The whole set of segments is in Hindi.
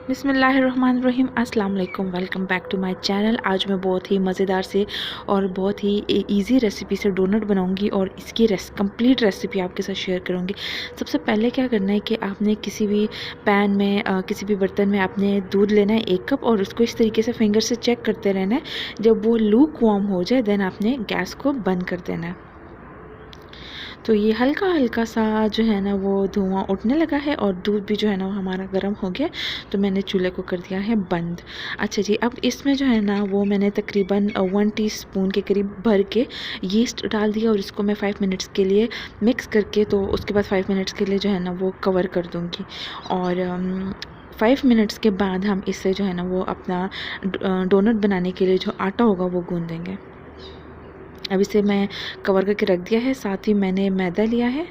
बिस्मिल्लाहिर्रहमानिर्रहीम अस्सलाम वालेकुम। Welcome back to my channel. आज मैं बहुत ही मज़ेदार से और बहुत ही इजी रेसिपी से डोनट बनाऊंगी और इसकी कंप्लीट रेसिपी आपके साथ शेयर करूंगी। सबसे पहले क्या करना है कि आपने किसी भी पैन में किसी भी बर्तन में आपने दूध लेना है 1 कप, और उसको इस तरीके से फिंगर से चेक करते रहना है। जब वो लूक वार्म हो जाए देन आपने गैस को बंद कर देना है। तो ये हल्का हल्का सा जो है ना वो धुआं उठने लगा है और दूध भी जो है ना वो हमारा गर्म हो गया। तो मैंने चूल्हे को कर दिया है बंद। अच्छा जी, अब इसमें जो है ना वो मैंने तकरीबन 1 टीस्पून के करीब भर के यीस्ट डाल दिया, और इसको मैं 5 मिनट्स के लिए मिक्स करके, तो उसके बाद 5 मिनट्स के लिए जो है ना वो कवर कर दूँगी। और 5 मिनट्स के बाद हम इससे जो है ना वो अपना डोनट बनाने के लिए जो आटा होगा वो गूँधेंगे। अब इसे मैं कवर करके रख दिया है। साथ ही मैंने मैदा लिया है।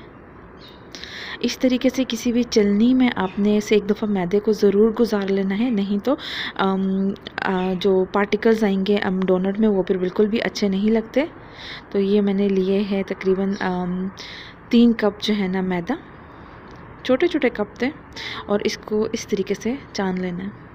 इस तरीके से किसी भी चलनी में आपने से एक दफ़ा मैदे को ज़रूर गुजार लेना है, नहीं तो जो पार्टिकल्स आएंगे डोनट में वो फिर बिल्कुल भी अच्छे नहीं लगते। तो ये मैंने लिए हैं तकरीबन 3 कप जो है ना मैदा, छोटे छोटे कप थे, और इसको इस तरीके से छान लेना है।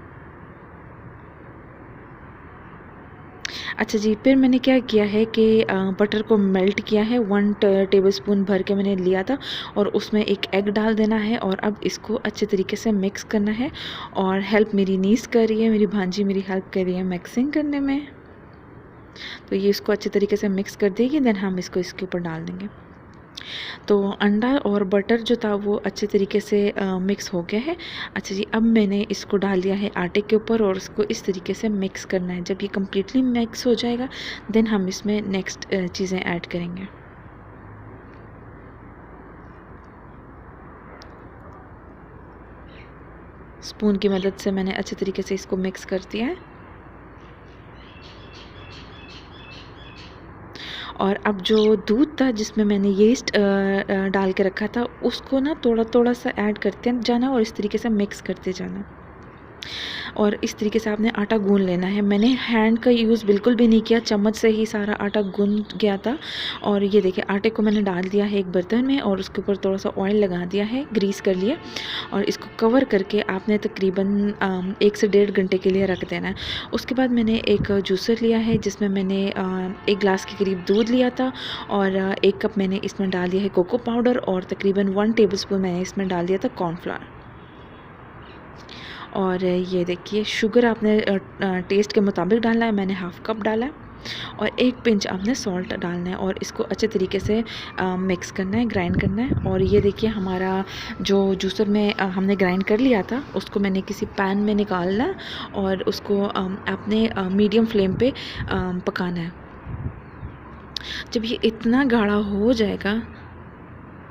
अच्छा जी, फिर मैंने क्या किया है कि बटर को मेल्ट किया है। 1 टेबलस्पून भर के मैंने लिया था, और उसमें एक एग डाल देना है, और अब इसको अच्छे तरीके से मिक्स करना है। और हेल्प मेरी नीस कर रही है, मेरी भांजी मेरी हेल्प कर रही है मिक्सिंग करने में। तो ये इसको अच्छे तरीके से मिक्स कर देगी, देन हम इसको इसके ऊपर डाल देंगे। तो अंडा और बटर जो था वो अच्छे तरीके से मिक्स हो गया है। अच्छा जी, अब मैंने इसको डाल दिया है आटे के ऊपर, और इसको इस तरीके से मिक्स करना है। जब ये कम्प्लीटली मिक्स हो जाएगा देन हम इसमें नेक्स्ट चीज़ें ऐड करेंगे। स्पून की मदद से मैंने अच्छे तरीके से इसको मिक्स कर दिया है। और अब जो दूध था जिसमें मैंने यीस्ट डाल के रखा था, उसको ना थोड़ा थोड़ा सा ऐड करते जाना और इस तरीके से मिक्स करते जाना। और इस तरीके से आपने आटा गूंद लेना है। मैंने हैंड का यूज़ बिल्कुल भी नहीं किया, चम्मच से ही सारा आटा गूंद गया था। और ये देखिए, आटे को मैंने डाल दिया है एक बर्तन में, और उसके ऊपर थोड़ा सा ऑयल लगा दिया है, ग्रीस कर लिया, और इसको कवर करके आपने तकरीबन 1 से 1.5 घंटे के लिए रख देना है। उसके बाद मैंने एक जूसर लिया है जिसमें मैंने 1 गिलास के करीब दूध लिया था, और 1 कप मैंने इसमें डाल दिया है कोको पाउडर, और तकरीबन 1 टेबलस्पून मैंने इसमें डाल दिया था कॉर्नफ्लावर। और ये देखिए, शुगर आपने टेस्ट के मुताबिक डालना है, मैंने हाफ़ कप डाला है, और 1 पिंच आपने सॉल्ट डालना है, और इसको अच्छे तरीके से मिक्स करना है, ग्राइंड करना है। और ये देखिए, हमारा जो जूसर में हमने ग्राइंड कर लिया था उसको मैंने किसी पैन में निकालना है, और उसको आपने मीडियम फ्लेम पे पकाना है। जब ये इतना गाढ़ा हो जाएगा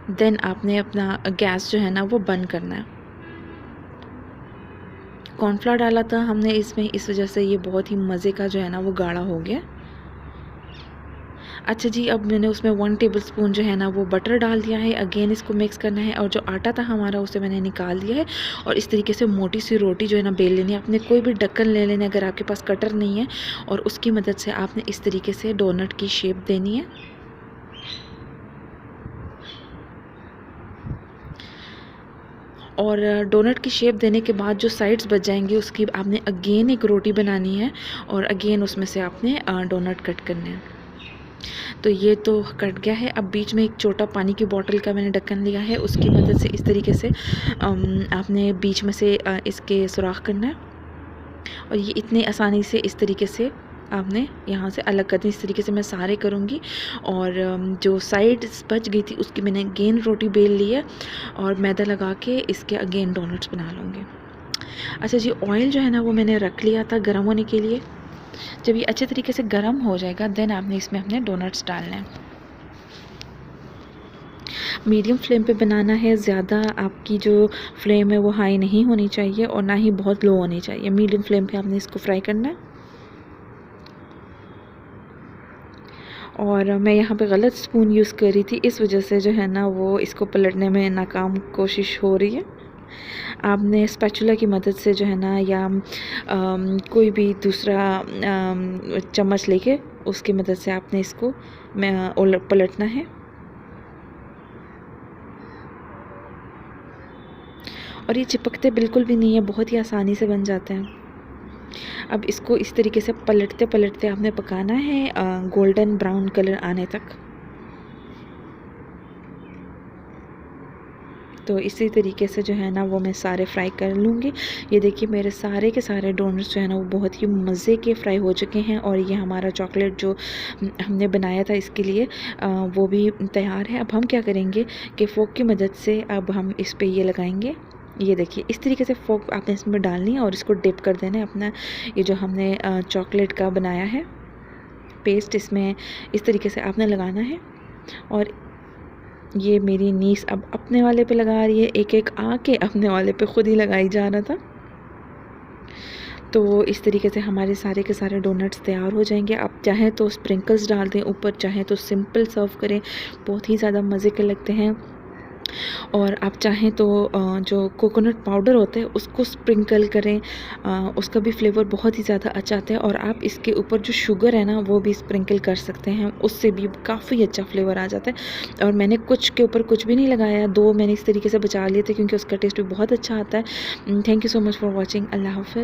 देन आपने अपना गैस जो है ना वो बंद करना है। कॉर्नफ्लावर डाला था हमने इसमें, इस वजह से ये बहुत ही मज़े का जो है ना वो गाढ़ा हो गया। अच्छा जी, अब मैंने उसमें 1 टेबलस्पून जो है ना वो बटर डाल दिया है। अगेन इसको मिक्स करना है, और जो आटा था हमारा उसे मैंने निकाल दिया है, और इस तरीके से मोटी सी रोटी जो है ना बेल लेनी है। आपने कोई भी ढक्कन ले लेना है अगर आपके पास कटर नहीं है, और उसकी मदद से आपने इस तरीके से डोनट की शेप देनी है। और डोनट की शेप देने के बाद जो साइड्स बच जाएंगी उसकी आपने अगेन एक रोटी बनानी है, और अगेन उसमें से आपने डोनट कट करने हैं। तो ये तो कट गया है। अब बीच में एक छोटा पानी की बोतल का मैंने ढक्कन लिया है, उसकी मदद से इस तरीके से आपने बीच में से इसके सुराख करना है, और ये इतनी आसानी से इस तरीके से आपने यहाँ से अलग कर दी। इस तरीके से मैं सारे करूँगी, और जो साइड्स बच गई थी उसकी मैंने अगेन रोटी बेल ली है, और मैदा लगा के इसके अगेन डोनट्स बना लूँगी। अच्छा जी, ऑयल जो है ना वो मैंने रख लिया था गर्म होने के लिए। जब ये अच्छे तरीके से गर्म हो जाएगा देन आपने इसमें अपने डोनट्स डालने हैं। मीडियम फ्लेम पे बनाना है, ज़्यादा आपकी जो फ्लेम है वो हाई नहीं होनी चाहिए और ना ही बहुत लो होनी चाहिए। मीडियम फ्लेम पे आपने इसको फ्राई करना है। और मैं यहाँ पे गलत स्पून यूज़ कर रही थी, इस वजह से जो है ना वो इसको पलटने में नाकाम कोशिश हो रही है। आपने स्पैचुला की मदद से जो है ना, या कोई भी दूसरा चम्मच लेके उसकी मदद से आपने इसको पलटना है। और ये चिपकते बिल्कुल भी नहीं है, बहुत ही आसानी से बन जाते हैं। अब इसको इस तरीके से पलटते पलटते आपने पकाना है गोल्डन ब्राउन कलर आने तक। तो इसी तरीके से जो है ना वो मैं सारे फ्राई कर लूँगी। ये देखिए मेरे सारे के सारे डोनट्स जो है ना वो बहुत ही मज़े के फ्राई हो चुके हैं और ये हमारा चॉकलेट जो हमने बनाया था इसके लिए वो भी तैयार है। अब हम क्या करेंगे कि फोक की मदद से अब हम इस पे ये लगाएंगे। ये देखिए इस तरीके से फोक आपने इसमें डालनी है और इसको डिप कर देना है अपना ये जो हमने चॉकलेट का बनाया है पेस्ट, इसमें इस तरीके से आपने लगाना है। और ये मेरी नीस अब अपने वाले पे लगा रही है, एक एक आके अपने वाले पे खुद ही लगाई जा रहा था। तो इस तरीके से हमारे सारे के सारे डोनट्स तैयार हो जाएंगे। आप चाहें तो स्प्रिंकल्स डाल दें ऊपर, चाहें तो सिंपल सर्व करें, बहुत ही ज़्यादा मज़े के लगते हैं। और आप चाहें तो जो कोकोनट पाउडर होता है उसको स्प्रिंकल करें, उसका भी फ्लेवर बहुत ही ज़्यादा अच्छा आता है। और आप इसके ऊपर जो शुगर है ना वो भी स्प्रिंकल कर सकते हैं, उससे भी काफ़ी अच्छा फ्लेवर आ जाता है। और मैंने कुछ के ऊपर कुछ भी नहीं लगाया, 2 मैंने इस तरीके से बचा लिए थे क्योंकि उसका टेस्ट भी बहुत अच्छा आता है। Thank you so much for watching. अल्लाह हाफ़िज़।